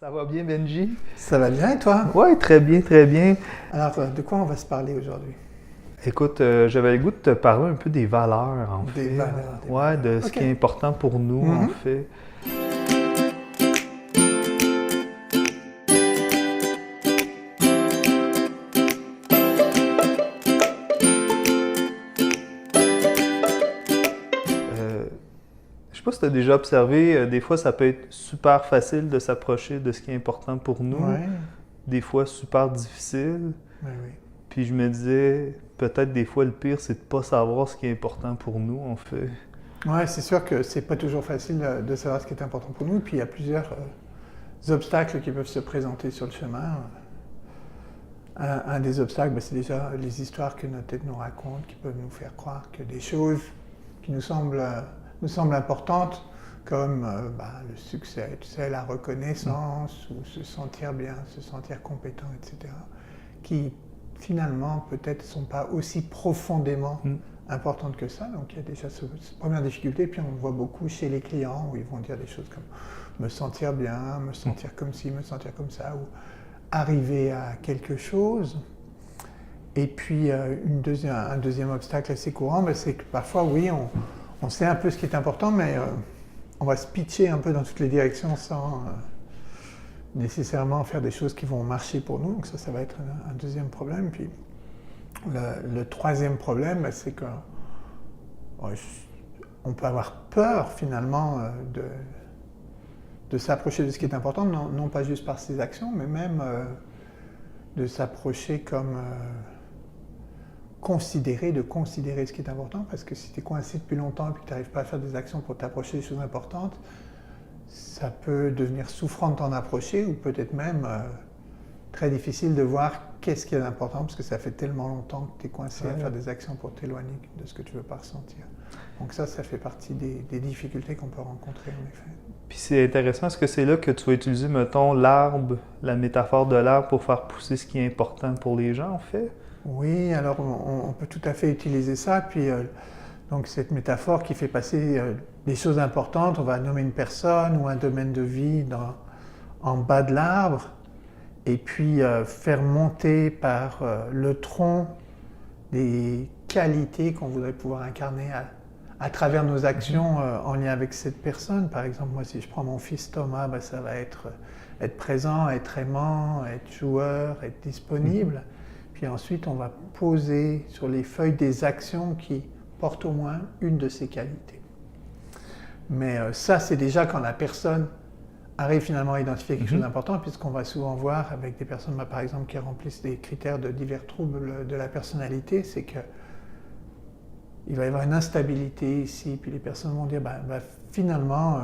Ça va bien, Benji? Ça va bien et toi? Oui, très bien, très bien. Alors, de quoi on va se parler aujourd'hui? Écoute, j'avais le goût de te parler un peu des valeurs, en Des fait. valeurs, des Ouais, valeurs. de ce Ok. qui est important pour nous, en Mhm. fait. Euh, je sais pas si tu as déjà observé, des fois, ça peut être super facile de s'approcher de ce qui est important pour nous, Ouais, des fois super difficile. ouais, oui. Puis je me disais, peut-être des fois, le pire, c'est de pas savoir ce qui est important pour nous, en fait. Ouais, c'est sûr que c'est pas toujours facile de savoir ce qui est important pour nous. Puis il y a plusieurs obstacles qui peuvent se présenter sur le chemin. Un des obstacles, c'est déjà les histoires que notre tête nous raconte, qui peuvent nous faire croire que des choses qui nous semblent importantes, comme le succès, tu sais, la reconnaissance, ou se sentir bien, se sentir compétent, etc., qui finalement peut-être ne sont pas aussi profondément Mm. importantes que ça. Donc il y a déjà cette première difficulté, puis on le voit beaucoup chez les clients, où ils vont dire des choses comme me sentir bien, me sentir comme ci, me sentir comme ça, ou arriver à quelque chose. Et puis un deuxième obstacle assez courant, c'est que parfois, oui, on sait un peu ce qui est important, mais on va se pitcher un peu dans toutes les directions sans nécessairement faire des choses qui vont marcher pour nous. Donc ça va être un deuxième problème. Puis le troisième problème, c'est qu'on peut avoir peur finalement de s'approcher de ce qui est important, non pas juste par ses actions, mais même de s'approcher comme de considérer ce qui est important, parce que si tu es coincé depuis longtemps et que tu n'arrives pas à faire des actions pour t'approcher des choses importantes, ça peut devenir souffrant de t'en approcher, ou peut-être même très difficile de voir qu'est-ce qui est important, parce que ça fait tellement longtemps que tu es coincé à faire des actions pour t'éloigner de ce que tu ne veux pas ressentir. Donc ça fait partie des difficultés qu'on peut rencontrer, en effet. Puis c'est intéressant, est-ce que c'est là que tu vas utiliser, mettons, l'arbre, la métaphore de l'arbre pour faire pousser ce qui est important pour les gens, en fait? Oui, alors on peut tout à fait utiliser ça. Puis donc cette métaphore qui fait passer des choses importantes, on va nommer une personne ou un domaine de vie en bas de l'arbre, et puis faire monter par le tronc des qualités qu'on voudrait pouvoir incarner à travers nos actions en lien avec cette personne. Par exemple, moi, si je prends mon fils Thomas, ça va être présent, être aimant, être joueur, être disponible. Puis ensuite, on va poser sur les feuilles des actions qui portent au moins une de ces qualités. Mais ça, c'est déjà quand la personne arrive finalement à identifier quelque chose d'important, puisqu'on va souvent voir avec des personnes, par exemple, qui remplissent des critères de divers troubles de la personnalité, c'est que il va y avoir une instabilité ici, puis les personnes vont dire, finalement,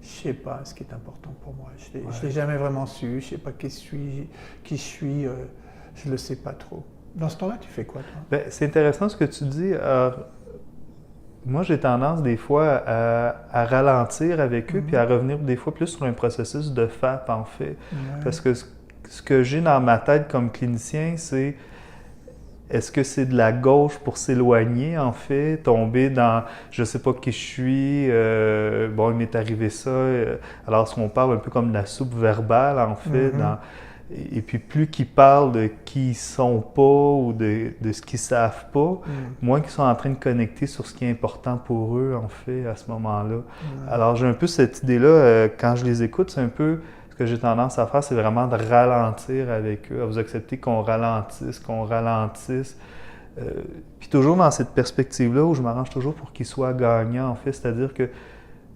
je ne sais pas ce qui est important pour moi. Je ne l'ai jamais vraiment su, je ne sais pas qui je suis, je ne le sais pas trop. Dans ce temps-là, tu fais quoi, toi? C'est intéressant ce que tu dis. Moi, j'ai tendance des fois à ralentir avec eux, puis à revenir des fois plus sur un processus de FAP, en fait. Ouais. Parce que ce que j'ai dans ma tête comme clinicien, c'est est-ce que c'est de la gauche pour s'éloigner, en fait, tomber dans je sais pas qui je suis, bon, il m'est arrivé ça. Alors, on parle un peu comme de la soupe verbale, en fait, et puis plus qu'ils parlent de qui ils sont pas ou de ce qu'ils savent pas, moins qu'ils sont en train de connecter sur ce qui est important pour eux, en fait, à ce moment-là. Alors, j'ai un peu cette idée-là, quand je les écoute, c'est un peu ce que j'ai tendance à faire, c'est vraiment de ralentir avec eux, à vous accepter qu'on ralentisse. Puis toujours dans cette perspective-là où je m'arrange toujours pour qu'ils soient gagnants, en fait. C'est-à-dire que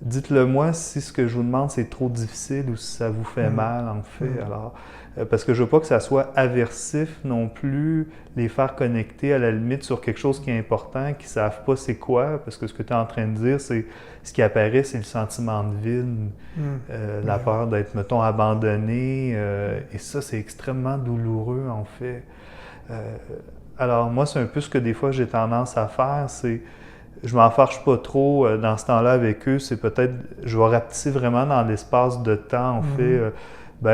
dites-le moi si ce que je vous demande c'est trop difficile ou si ça vous fait mal, en fait. Alors, parce que je veux pas que ça soit aversif non plus, les faire connecter à la limite sur quelque chose qui est important, qu'ils savent pas c'est quoi, parce que ce que tu es en train de dire, c'est ce qui apparaît, c'est le sentiment de vide, la peur d'être, mettons, abandonné, et ça, c'est extrêmement douloureux, en fait. Alors, moi, c'est un peu ce que des fois j'ai tendance à faire, c'est je m'en fâche pas trop dans ce temps-là avec eux, c'est peut-être, je vais rapetisser vraiment dans l'espace de temps, en fait.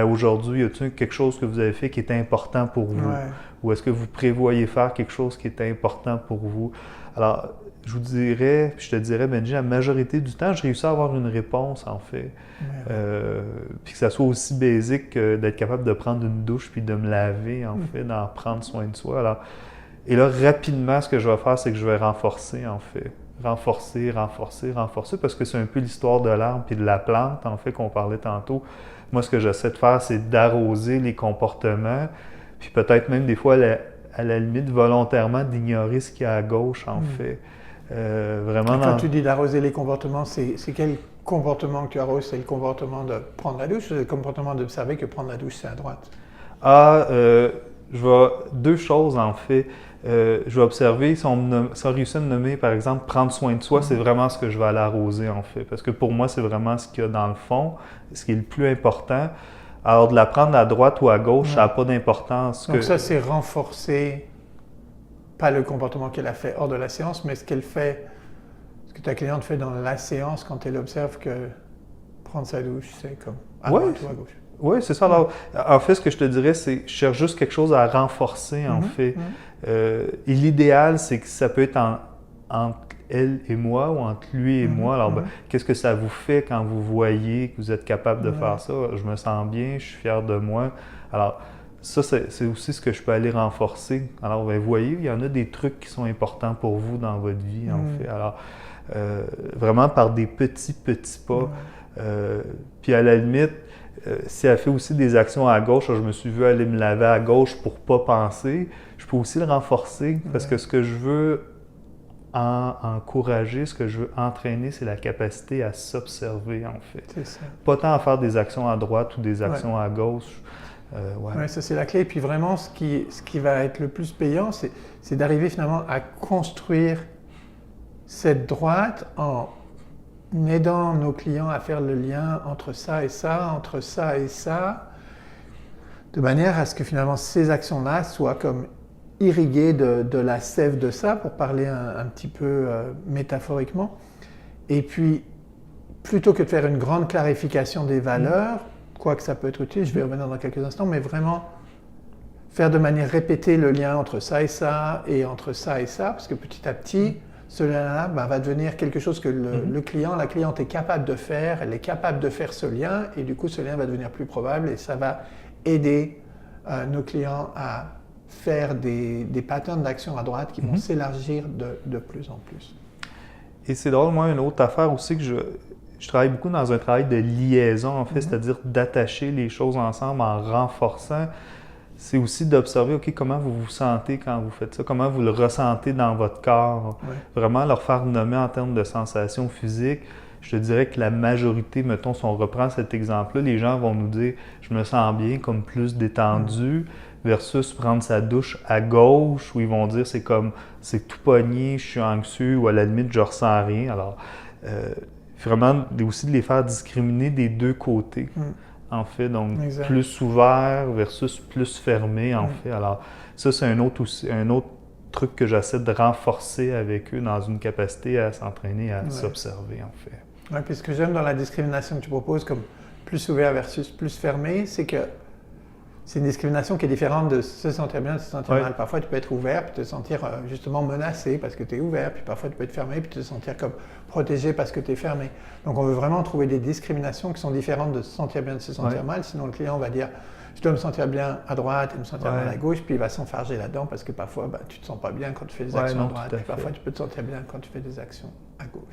Aujourd'hui, y a-t-il quelque chose que vous avez fait qui est important pour vous? Ouais. Ou est-ce que vous prévoyez faire quelque chose qui est important pour vous? Alors, je vous dirais, puis je te dirais, Benji, la majorité du temps, je réussis à avoir une réponse, en fait. Puis que ça soit aussi basique que d'être capable de prendre une douche puis de me laver, en fait, d'en prendre soin de soi. Alors, et là, rapidement, ce que je vais faire, c'est que je vais renforcer, en fait. Renforcer, renforcer, renforcer, parce que c'est un peu l'histoire de l'arbre puis de la plante, en fait, qu'on parlait tantôt. Moi, ce que j'essaie de faire, c'est d'arroser les comportements, puis peut-être même des fois, à la limite, volontairement, d'ignorer ce qu'il y a à gauche, en fait. Vraiment Quand tu dis d'arroser les comportements, c'est quel comportement que tu arroses? C'est le comportement de prendre la douche ou c'est le comportement d'observer que prendre la douche, c'est à droite? Deux choses, en fait. Je vais observer, si on réussit à me nommer, par exemple, prendre soin de soi, c'est vraiment ce que je vais aller arroser, en fait. Parce que pour moi, c'est vraiment ce qu'il y a dans le fond, ce qui est le plus important. Alors, de la prendre à droite ou à gauche, ça n'a pas d'importance. Donc ça, c'est renforcer, pas le comportement qu'elle a fait hors de la séance, mais ce qu'elle fait, ce que ta cliente fait dans la séance quand elle observe que prendre sa douche, c'est comme à droite ou à gauche. Oui, c'est ça. Alors, en fait, ce que je te dirais, c'est je cherche juste quelque chose à renforcer, en fait. Et l'idéal, c'est que ça peut être entre elle et moi ou entre lui et moi. Alors, qu'est-ce que ça vous fait quand vous voyez que vous êtes capable de faire ça? Je me sens bien, je suis fier de moi. Alors, ça, c'est aussi ce que je peux aller renforcer. Alors, vous voyez, il y en a des trucs qui sont importants pour vous dans votre vie, en fait. Alors, vraiment par des petits pas. Puis à la limite, si elle fait aussi des actions à gauche, je me suis vu aller me laver à gauche pour pas penser, je peux aussi le renforcer parce que ce que je veux encourager, ce que je veux entraîner, c'est la capacité à s'observer, en fait. C'est ça. Pas tant à faire des actions à droite ou des actions à gauche. Ça c'est la clé. Et puis vraiment, ce qui va être le plus payant, c'est d'arriver finalement à construire cette droite en aidant nos clients à faire le lien entre ça et ça, entre ça et ça, de manière à ce que finalement ces actions-là soient comme irriguées de la sève de ça, pour parler un petit peu métaphoriquement. Et puis, plutôt que de faire une grande clarification des valeurs, quoique ça peut être utile, je vais revenir dans quelques instants, mais vraiment faire de manière répétée le lien entre ça et entre ça et ça, parce que petit à petit, ce lien-là va devenir quelque chose que le client, la cliente est capable de faire, elle est capable de faire ce lien, et du coup ce lien va devenir plus probable, et ça va aider nos clients à faire des patterns d'action à droite qui vont s'élargir de plus en plus. Et c'est drôle, moi, une autre affaire aussi que je travaille beaucoup dans un travail de liaison, en fait, c'est-à-dire d'attacher les choses ensemble en renforçant. C'est aussi d'observer, OK, comment vous vous sentez quand vous faites ça, comment vous le ressentez dans votre corps. Vraiment leur faire nommer en termes de sensations physiques. Je te dirais que la majorité, mettons, si on reprend cet exemple-là, les gens vont nous dire « je me sens bien, comme plus détendu », versus prendre sa douche à gauche, où ils vont dire c'est tout pogné, je suis anxieux, ou à la limite, je ressens rien. Alors, vraiment, aussi de les faire discriminer des deux côtés. En fait, donc plus ouvert versus plus fermé, en fait. Alors, ça, c'est un autre truc que j'essaie de renforcer avec eux dans une capacité à s'entraîner à s'observer, en fait. Oui, puis ce que j'aime dans la discrimination que tu proposes, comme plus ouvert versus plus fermé, c'est que c'est une discrimination qui est différente de se sentir bien, de se sentir mal. Parfois, tu peux être ouvert puis te sentir justement menacé parce que tu es ouvert, puis parfois, tu peux être fermé puis te sentir comme protégé parce que tu es fermé. Donc, on veut vraiment trouver des discriminations qui sont différentes de se sentir bien, de se sentir mal. Sinon, le client va dire « je dois me sentir bien à droite et me sentir mal à gauche », puis il va s'enfarger là-dedans parce que parfois, tu ne te sens pas bien quand tu fais des actions à droite, puis parfois, tu peux te sentir bien quand tu fais des actions à gauche.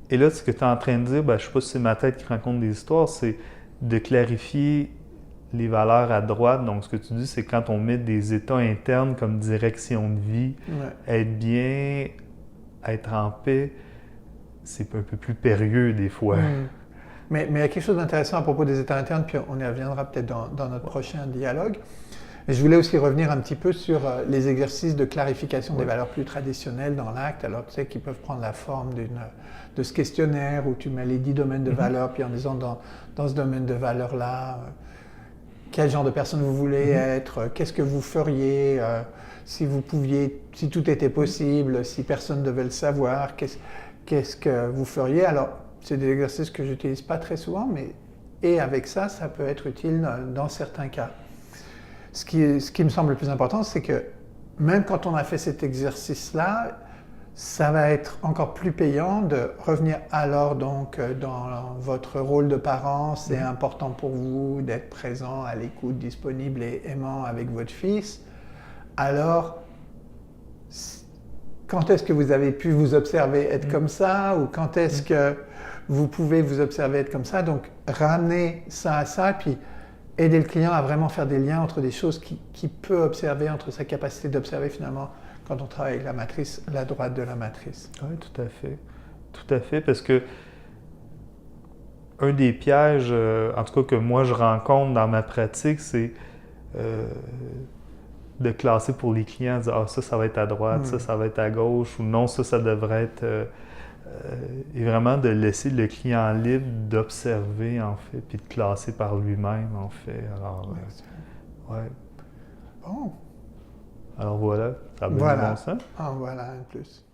Et là, ce que tu es en train de dire, je ne sais pas si c'est ma tête qui raconte des histoires, c'est de clarifier les valeurs à droite. Donc, ce que tu dis, c'est quand on met des états internes comme direction de vie, être bien, être en paix, c'est un peu plus périlleux des fois. Mais il y a quelque chose d'intéressant à propos des états internes, puis on y reviendra peut-être dans notre prochain dialogue. Mais je voulais aussi revenir un petit peu sur les exercices de clarification des valeurs plus traditionnelles dans l'acte, alors tu sais, qui peuvent prendre la forme de ce questionnaire où tu mets les 10 domaines de valeurs, puis en disant dans ce domaine de valeurs-là, quel genre de personne vous voulez être, qu'est-ce que vous feriez si vous pouviez, si tout était possible, si personne ne devait le savoir, qu'est-ce que vous feriez. Alors, c'est des exercices que je n'utilise pas très souvent, et avec ça, ça peut être utile dans certains cas. Ce qui me semble le plus important, c'est que même quand on a fait cet exercice-là, ça va être encore plus payant de revenir alors donc dans votre rôle de parent. C'est important pour vous d'être présent, à l'écoute, disponible et aimant avec votre fils. Alors, quand est-ce que vous avez pu vous observer être comme ça, ou quand est-ce que vous pouvez vous observer être comme ça? Donc, ramener ça à ça, puis aider le client à vraiment faire des liens entre des choses qu'il peut observer, entre sa capacité d'observer finalement quand on travaille avec la matrice, la droite de la matrice. Oui, tout à fait. Tout à fait, parce que un des pièges, en tout cas que moi je rencontre dans ma pratique, c'est de classer pour les clients, dire « Ah, ça va être à droite, ça va être à gauche », ou « Non, ça devrait être… et vraiment de laisser le client libre d'observer, en fait, puis de classer par lui-même, en fait. Alors, ouais. Bon. Alors voilà, ça a bien du bon sens. Ah, voilà un plus.